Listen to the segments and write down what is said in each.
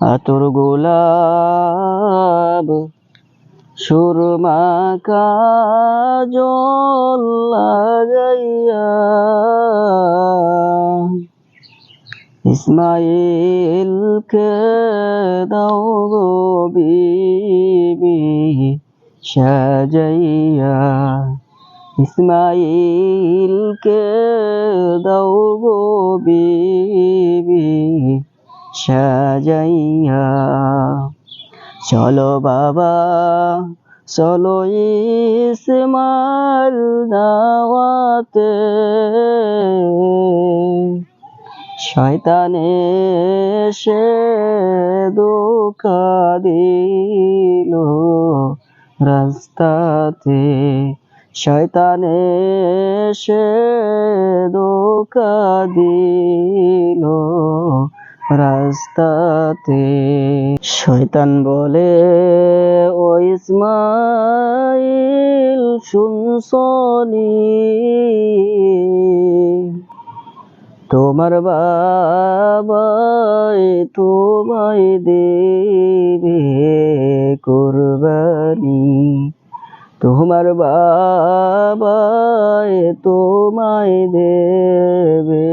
আতর গোলাপ সুরমা কাজল লাগাইয়া ইসমাইলকে দাও গো বিবি সাজাইয়া, ইসমাইলকে দাও গো বিবি সাজাইয়া। চলো বাবা চলো ইসমাইল দাওয়াতে, শয়তানে সে ধোঁকা দিল রাস্তাতে, শয়তানে সে ধোঁকা দিল রাস্তাতে। শয়তান বলে ও ইসমাইল শুনছনি, তোমার বাবাই তোমায় দেবে কুরবানি, তোমার বাবাই তোমায় দেবে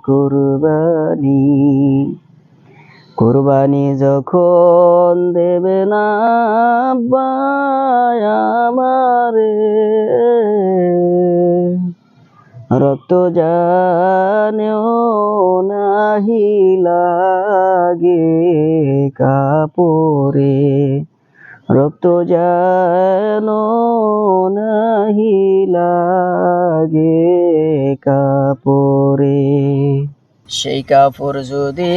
কুরবানি। কুরবানি যখন দেবে না আব্বা আমারে, রক্ত জানেও নাহি লাগে কাপড়ে, রক্ত যেন নাহি লাগে কাপড়ে। সেই কাপড় যদি